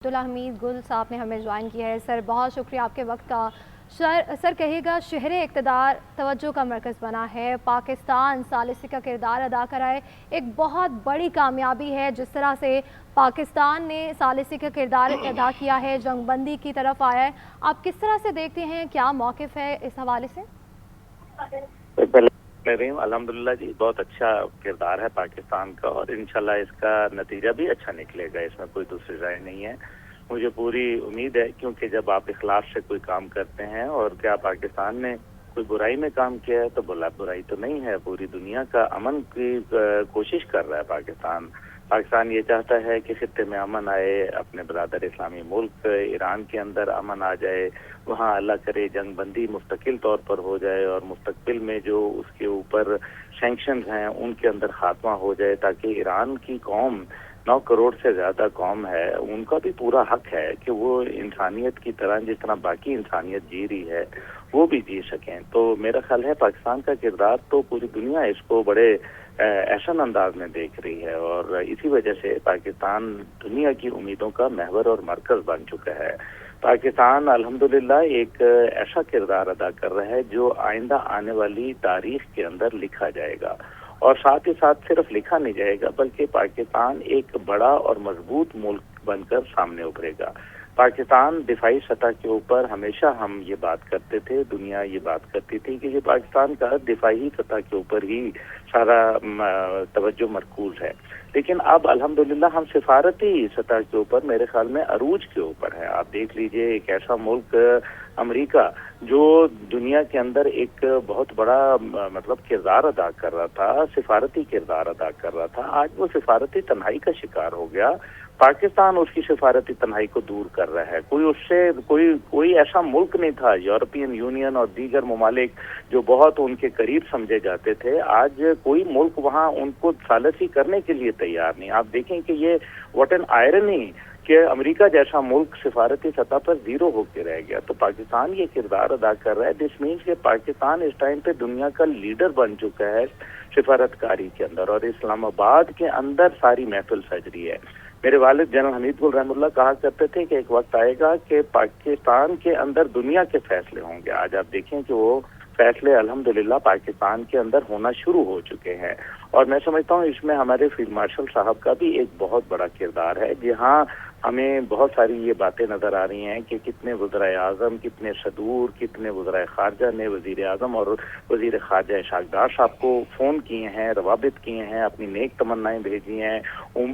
अब्दुल्ला हमीद गुल साहब ने हमें ज्वाइन किया है। सर बहुत शुक्रिया आपके वक्त का। सर कहिएगा, शहर इक़्तिदार तवज्जो का मरकज़ बना है, पाकिस्तान सालिसी का किरदार अदा करा है, एक बहुत बड़ी कामयाबी है जिस तरह से पाकिस्तान ने सालिसी का किरदार अदा किया है, जंगबंदी की तरफ आया है। आप किस तरह से देखते हैं, क्या मौक़िफ़ है इस हवाले से? अल्हम्दुलिल्लाह जी, बहुत अच्छा किरदार है पाकिस्तान का और इंशाल्लाह इसका नतीजा भी अच्छा निकलेगा, इसमें कोई दूसरी राय नहीं है। मुझे पूरी उम्मीद है, क्योंकि जब आप इखलास से कोई काम करते हैं, और क्या पाकिस्तान ने कोई बुराई में काम किया है तो बुराई तो नहीं है, पूरी दुनिया का अमन की कोशिश कर रहा है पाकिस्तान ये चाहता है कि खित्ते में अमन आए, अपने बरादर इस्लामी मुल्क ईरान के अंदर अमन आ जाए, वहाँ अल्लाह करे जंगबंदी मुस्तकिल तौर पर हो जाए और मुस्तकबिल में जो उसके ऊपर सैंक्शंस हैं उनके अंदर खात्मा हो जाए, ताकि ईरान की कौम 9 करोड़ से ज़्यादा कौम है, उनका भी पूरा हक है कि वो इंसानियत की तरह जिस तरह बाकी इंसानियत जी रही है वो भी जी सकें। तो मेरा ख्याल है पाकिस्तान का किरदार तो पूरी दुनिया इसको बड़े ऐसा अंदाज में देख रही है, और इसी वजह से पाकिस्तान दुनिया की उम्मीदों का महवर और मरकज बन चुका है। पाकिस्तान अल्हम्दुलिल्लाह एक ऐसा किरदार अदा कर रहा है जो आइंदा आने वाली तारीख के अंदर लिखा जाएगा, और साथ ही साथ सिर्फ लिखा नहीं जाएगा बल्कि पाकिस्तान एक बड़ा और मजबूत मुल्क बनकर सामने उभरेगा। पाकिस्तान दिफाई सतह के ऊपर हमेशा हम ये बात करते थे, दुनिया ये बात करती थी कि ये पाकिस्तान का दिफाई सतह के ऊपर ही सारा तवज्जो मरकूज है, लेकिन अब अल्हम्दुलिल्लाह हम सिफारती सतह के ऊपर मेरे ख्याल में अरूज के ऊपर है। आप देख लीजिए, एक ऐसा मुल्क अमेरिका जो दुनिया के अंदर एक बहुत बड़ा मतलब किरदार अदा कर रहा था, सिफारती किरदार अदा कर रहा था, आज वो सिफारती तन्हाई का शिकार हो गया। पाकिस्तान उसकी सिफारती तन्हाई को दूर कर रहा है। कोई ऐसा मुल्क नहीं था, यूरोपियन यूनियन और दीगर ममालिक जो बहुत उनके करीब समझे जाते थे, आज कोई मुल्क वहाँ उनको सालसी करने के लिए तैयार नहीं। आप देखें कि ये व्हाट एन आयरनी कि अमेरिका जैसा मुल्क सिफारती सतह पर जीरो होकर रह गया। तो पाकिस्तान ये किरदार अदा कर रहा है। दिस मीन्स कि पाकिस्तान इस टाइम पे दुनिया का लीडर बन चुका है सिफारतकारी के अंदर, और इस्लामाबाद के अंदर सारी महफिल सज रही है। मेरे वालिद जनरल हमीद गुल रहमतुल्लाह कहा करते थे कि एक वक्त आएगा कि पाकिस्तान के अंदर दुनिया के फैसले होंगे। आज आप देखें कि वो फैसले अल्हम्दुलिल्लाह पाकिस्तान के अंदर होना शुरू हो चुके हैं, और मैं समझता हूँ इसमें हमारे फील्ड मार्शल साहब का भी एक बहुत बड़ा किरदार है। जहाँ हमें बहुत सारी ये बातें नजर आ रही हैं कि कितने वज़ीर आज़म, कितने सदूर, कितने वज़ीर ख़ारजा ने वज़ीर आज़म और वज़ीर ख़ारजा इशक़ डार साहब को फ़ोन किए हैं, रवाबित किए हैं, अपनी नेक तमन्नाएं भेजी हैं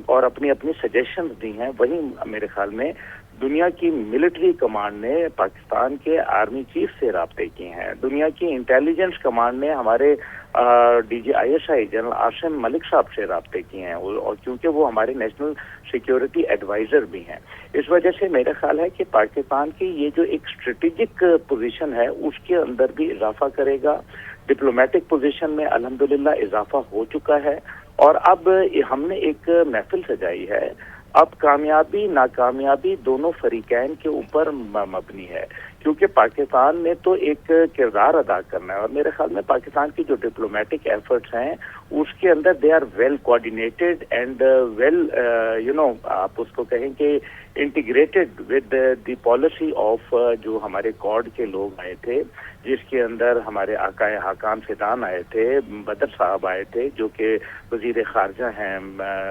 और अपनी अपनी सजेशंस दी हैं। वहीं मेरे ख्याल में दुनिया की मिलिट्री कमांड ने पाकिस्तान के आर्मी चीफ से राब्ते किए हैं, दुनिया की इंटेलिजेंस कमांड ने हमारे DGISI जनरल आसिम मलिक साहब से राब्ते किए हैं, और क्योंकि वो हमारे नेशनल सिक्योरिटी एडवाइजर भी हैं। इस वजह से मेरा ख्याल है कि पाकिस्तान की ये जो एक स्ट्रेटेजिक पोजीशन है उसके अंदर भी इजाफा करेगा। डिप्लोमेटिक पोजीशन में अल्हम्दुलिल्लाह इजाफा हो चुका है, और अब हमने एक महफिल सजाई है। अब कामयाबी नाकामयाबी दोनों फरीकैन के ऊपर मबनी है, क्योंकि पाकिस्तान ने तो एक किरदार अदा करना है, और मेरे ख्याल में पाकिस्तान की जो डिप्लोमेटिक एफर्ट्स हैं उसके अंदर they are well coordinated and well आप उसको कहें कि integrated with the policy of जो हमारे कॉड के लोग आए थे, जिसके अंदर हमारे आकाए हाकाम सिदान आए थे, बदर साहब आए थे जो कि वजीर खारजा हैं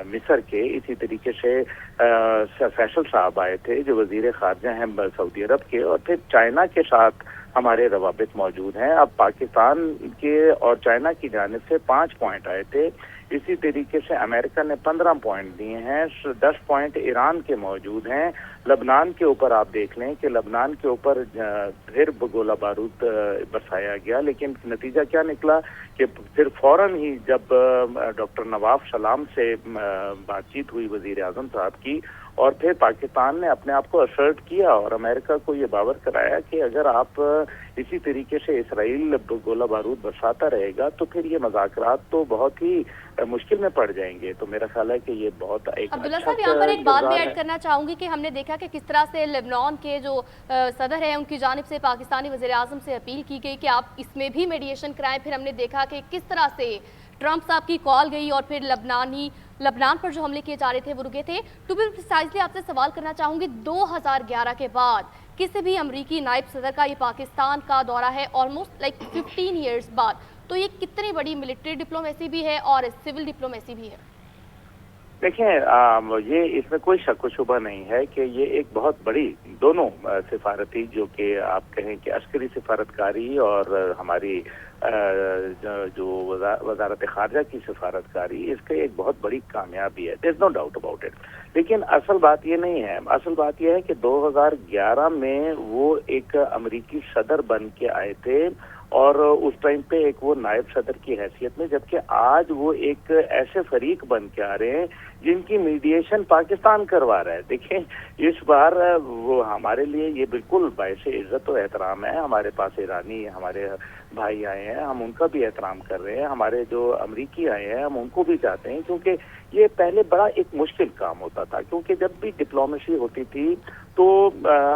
मिस्र के, इसी तरीके से फैसल साहब आए थे जो वजीर खारजा हैं सऊदी अरब के, और फिर चाइना के साथ हमारे रवाबित मौजूद हैं। अब पाकिस्तान के और चाइना की जानिब से 5 पॉइंट आए थे, इसी तरीके से अमेरिका ने 15 पॉइंट दिए हैं, 10 पॉइंट ईरान के मौजूद हैं। लबनान के ऊपर आप देख लें कि लबनान के ऊपर फिर गोला बारूद बरसाया गया, लेकिन नतीजा क्या निकला कि फिर फौरन ही जब डॉक्टर नवाफ सलाम से बातचीत हुई वजीर आज़म साहब की, और फिर पाकिस्तान ने अपने आप को असर्ट किया और अमेरिका को ये बावर कराया कि अगर आप इसी तरीके से इसराइल गोला बारूद बरसाता रहेगा तो फिर ये मुज़ाकरात तो बहुत ही मुश्किल में पड़ जाएंगे। तो मेरा ख्याल है कि ये बहुत एक अब्दुल्ला साहब यहाँ पर एक बात भी ऐड करना चाहूँगी कि हमने देखा कि किस तरह से लेबनान के जो सदर है उनकी जानिब से पाकिस्तानी वज़ीर आज़म से अपील की गई कि आप इसमें भी मीडिएशन कराएं। फिर हमने देखा कि किस तरह से ट्रंप साहब की कॉल गई और फिर लबनानी लबनान पर जो हमले किए जा रहे थे वो रुके थे। टू बी प्रिसाइजली आपसे सवाल करना चाहूँगी, 2011 के बाद किसी भी अमरीकी नायब सदर का ये पाकिस्तान का दौरा है, ऑलमोस्ट लाइक 15 ईयर्स बाद, तो ये कितनी बड़ी मिलिट्री डिप्लोमेसी भी है और सिविल डिप्लोमेसी भी है? देखिए, ये इसमें कोई शक व शुबा नहीं है कि ये एक बहुत बड़ी दोनों सिफारती, जो कि आप कहें कि अस्करी सिफारतकारी और हमारी जो वजारत खारजा की सिफारतकारी, इसका एक बहुत बड़ी कामयाबी है, there is no doubt about it. लेकिन असल बात ये नहीं है, असल बात ये है कि 2011 में वो एक अमरीकी सदर बन के आए थे और उस टाइम पे एक वो नायब सदर की हैसियत में, जबकि आज वो एक ऐसे फरीक बन के आ रहे हैं जिनकी मीडिएशन पाकिस्तान करवा रहा है। देखें, इस बार वो हमारे लिए ये बिल्कुल बायसे इज्जत और एहतराम है। हमारे पास ईरानी हमारे भाई आए हैं, हम उनका भी एहतराम कर रहे हैं। हमारे जो अमरीकी आए हैं, हम उनको भी चाहते हैं, क्योंकि ये पहले बड़ा एक मुश्किल काम होता था। क्योंकि जब भी डिप्लोमेसी होती थी तो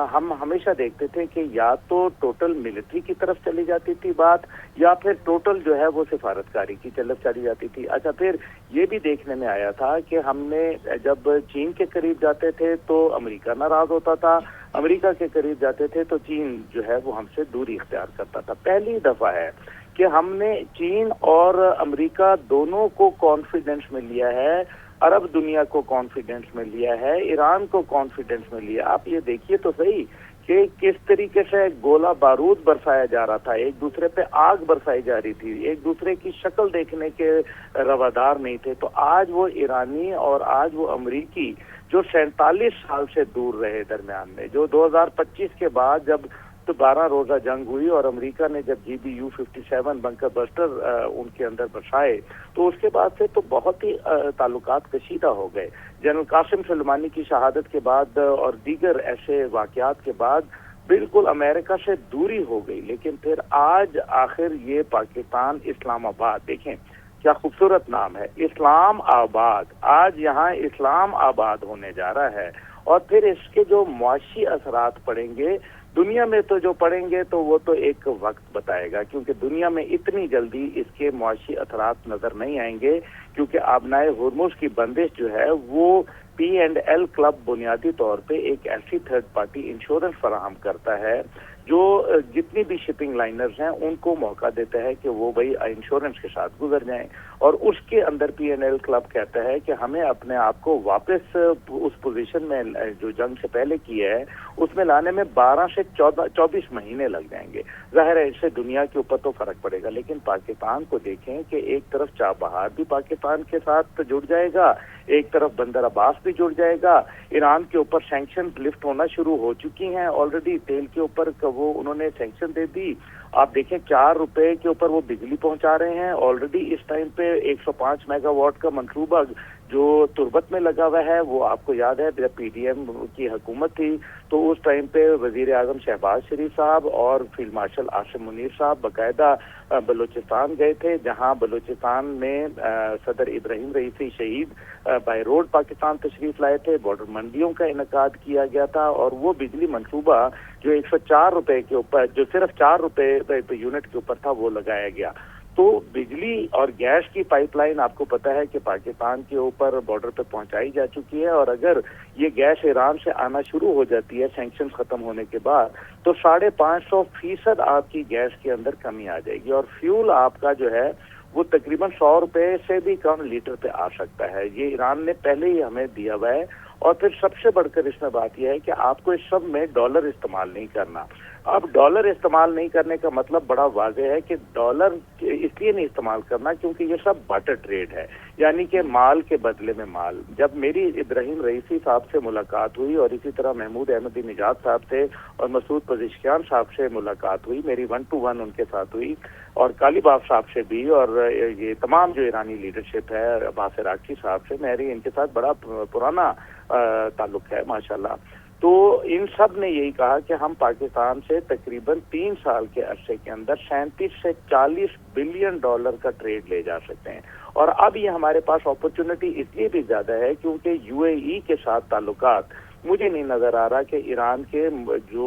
हम हमेशा देखते थे कि या तो टोटल मिलिट्री की तरफ चली जाती थी बात, या फिर टोटल जो है वो सिफारतकारी की तरफ चली जाती थी। अच्छा, फिर ये भी देखने में आया था कि हमने जब चीन के करीब जाते थे तो अमेरिका नाराज होता था, अमेरिका के करीब जाते थे तो चीन जो है वो हमसे दूरी इख्तियार करता था। पहली दफा है कि हमने चीन और अमेरिका दोनों को कॉन्फिडेंस में लिया है, अरब दुनिया को कॉन्फिडेंस में लिया है, ईरान को कॉन्फिडेंस में लिया। आप ये देखिए तो सही कि किस तरीके से गोला बारूद बरसाया जा रहा था, एक दूसरे पे आग बरसाई जा रही थी, एक दूसरे की शक्ल देखने के रवादार नहीं थे। तो आज वो ईरानी और आज वो अमरीकी जो 47 साल से दूर रहे दरमियान में, जो 2025 के बाद जब तो 12 रोजा जंग हुई और अमेरिका ने जब GBU-57 बंकर बस्टर उनके अंदर बसाए, तो उसके बाद से तो बहुत ही ताल्लुकात कशीदा हो गए। जनरल कासिम सुलेमानी की शहादत के बाद और दीगर ऐसे वाकयात के बाद बिल्कुल अमेरिका से दूरी हो गई। लेकिन फिर आज आखिर ये पाकिस्तान इस्लामाबाद, देखें क्या खूबसूरत नाम है, इस्लाम आबाद, आज यहाँ इस्लाम आबाद होने जा रहा है। और फिर इसके जो मुआशी असरात पड़ेंगे दुनिया में, तो जो पड़ेंगे तो वो तो एक वक्त बताएगा, क्योंकि दुनिया में इतनी जल्दी इसके मुआशी असरात नजर नहीं आएंगे, क्योंकि आबनाए हुर्मुज की बंदिश जो है वो P&L क्लब बुनियादी तौर पे एक ऐसी थर्ड पार्टी इंश्योरेंस फराहम करता है जो जितनी भी शिपिंग लाइनर्स हैं उनको मौका देता है कि वो भाई इंश्योरेंस के साथ गुजर जाएं। और उसके अंदर P&L क्लब कहता है कि हमें अपने आप को वापस उस पोजीशन में जो जंग से पहले की है उसमें लाने में 12 से 24 महीने लग जाएंगे। जाहिर है इससे दुनिया के ऊपर तो फर्क पड़ेगा, लेकिन पाकिस्तान को देखें कि एक तरफ चाबहार भी पाकिस्तान के साथ जुड़ जाएगा, एक तरफ बंदर अब्बास भी जुड़ जाएगा। ईरान के ऊपर सैंक्शन लिफ्ट होना शुरू हो चुकी हैं ऑलरेडी, तेल के ऊपर वो उन्होंने सैंक्शन दे दी। आप देखें 4 रुपए के ऊपर वो बिजली पहुंचा रहे हैं ऑलरेडी। इस टाइम पे 105 मेगावाट का मंसूबा जो तुर्बत में लगा हुआ है, वो आपको याद है जब PDM की हुकूमत थी तो उस टाइम पे वजीर आजम शहबाज शरीफ साहब और फील्ड मार्शल आसिम मुनीर साहब बाकायदा बलूचिस्तान गए थे, जहां बलूचिस्तान में सदर इब्राहिम रईसी शहीद बाय रोड पाकिस्तान तशरीफ लाए थे, बॉर्डर मंडियों का इनकाद किया गया था और वो बिजली मंसूबा जो 104 रुपए के ऊपर, जो सिर्फ 4 रुपए यूनिट के ऊपर था, वो लगाया गया। तो बिजली और गैस की पाइपलाइन आपको पता है कि पाकिस्तान के ऊपर बॉर्डर पे पहुंचाई जा चुकी है, और अगर ये गैस ईरान से आना शुरू हो जाती है सैंक्शन खत्म होने के बाद, तो 550% आपकी गैस के अंदर कमी आ जाएगी और फ्यूल आपका जो है वो तकरीबन 100 रुपए से भी कम लीटर पे आ सकता है। ये ईरान ने पहले ही हमें दिया हुआ है। और फिर सबसे बढ़कर इसमें बात यह है कि आपको इस सब में डॉलर इस्तेमाल नहीं करना। अब डॉलर इस्तेमाल नहीं करने का मतलब बड़ा वाज़ेह है कि डॉलर इसलिए नहीं इस्तेमाल करना क्योंकि ये सब बाटर ट्रेड है, यानी कि माल के बदले में माल। जब मेरी इब्राहिम रईसी साहब से मुलाकात हुई और इसी तरह महमूद अहमदी निजात साहब से और मसूद पज़िशकियान साहब से मुलाकात हुई, मेरी 1-to-1 उनके साथ हुई, और कालीबाफ साहब से भी, और ये तमाम जो ईरानी लीडरशिप है अब्बास इराकी साहब से, मेरी इनके साथ बड़ा पुराना ताल्लुक है माशाल्लाह। तो इन सब ने यही कहा कि हम पाकिस्तान से तकरीबन 3 साल के अरसे के अंदर 37 से 40 बिलियन डॉलर का ट्रेड ले जा सकते हैं। और अब ये हमारे पास अपॉर्चुनिटी इसलिए भी ज्यादा है क्योंकि UAE के साथ ताल्लुकात مجھے نہیں نظر آ رہا کہ ایران کے جو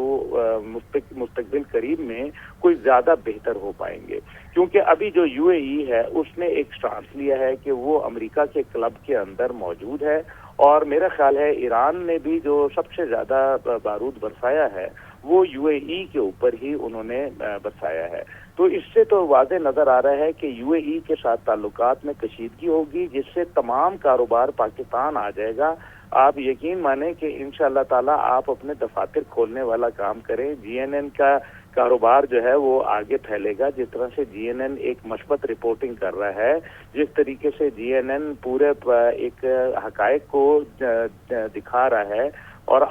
مستقبل قریب میں کوئی زیادہ بہتر ہو پائیں گے، کیونکہ ابھی جو یو اے ای ہے اس نے ایک سٹانس لیا ہے کہ وہ امریکہ کے کلب کے اندر موجود ہے، اور میرا خیال ہے ایران نے بھی جو سب سے زیادہ بارود برسایا ہے وہ یو اے ای کے اوپر ہی انہوں نے برسایا ہے۔ تو اس سے تو واضح نظر آ رہا ہے کہ یو اے ای کے ساتھ تعلقات میں کشیدگی ہوگی، جس سے تمام کاروبار پاکستان آ جائے گا۔ آپ یقین مانیں کہ انشاءاللہ تعالی آپ اپنے دفاتر کھولنے والا کام کریں، جی این این کا کاروبار جو ہے وہ آگے پھیلے گا۔ جس طرح سے جی این این ایک مثبت رپورٹنگ کر رہا ہے، جس طریقے سے جی این این پورے ایک حقائق کو دکھا رہا ہے، اور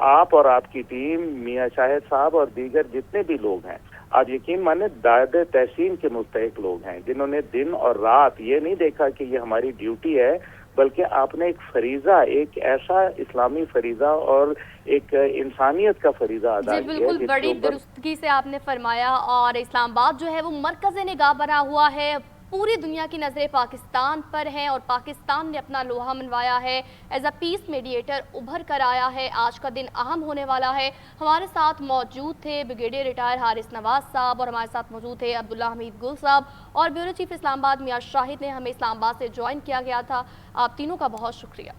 آپ کی ٹیم، میاں شاہد صاحب اور دیگر جتنے بھی لوگ ہیں، آپ یقین مانیں دائد تحسین کے مستحق لوگ ہیں، جنہوں نے دن اور رات یہ نہیں دیکھا کہ یہ ہماری ڈیوٹی ہے، بلکہ آپ نے ایک فریضہ، ایک ایسا اسلامی فریضہ اور ایک انسانیت کا فریضہ ادا جی کیا۔ بالکل، بڑی درستگی سے آپ نے فرمایا، اور اسلام آباد جو ہے وہ مرکز نگاہ بنا ہوا ہے، پوری دنیا کی نظریں پاکستان پر ہیں، اور پاکستان نے اپنا لوہا منوایا ہے، ایز اے پیس میڈیٹر ابھر کر آیا ہے۔ آج کا دن اہم ہونے والا ہے۔ ہمارے ساتھ موجود تھے بریگیڈیئر ریٹائر حارث نواز صاحب، اور ہمارے ساتھ موجود تھے عبداللہ حمید گل صاحب، اور بیورو چیف اسلام آباد میاں شاہد نے ہمیں اسلام آباد سے جوائن کیا گیا تھا۔ آپ تینوں کا بہت شکریہ۔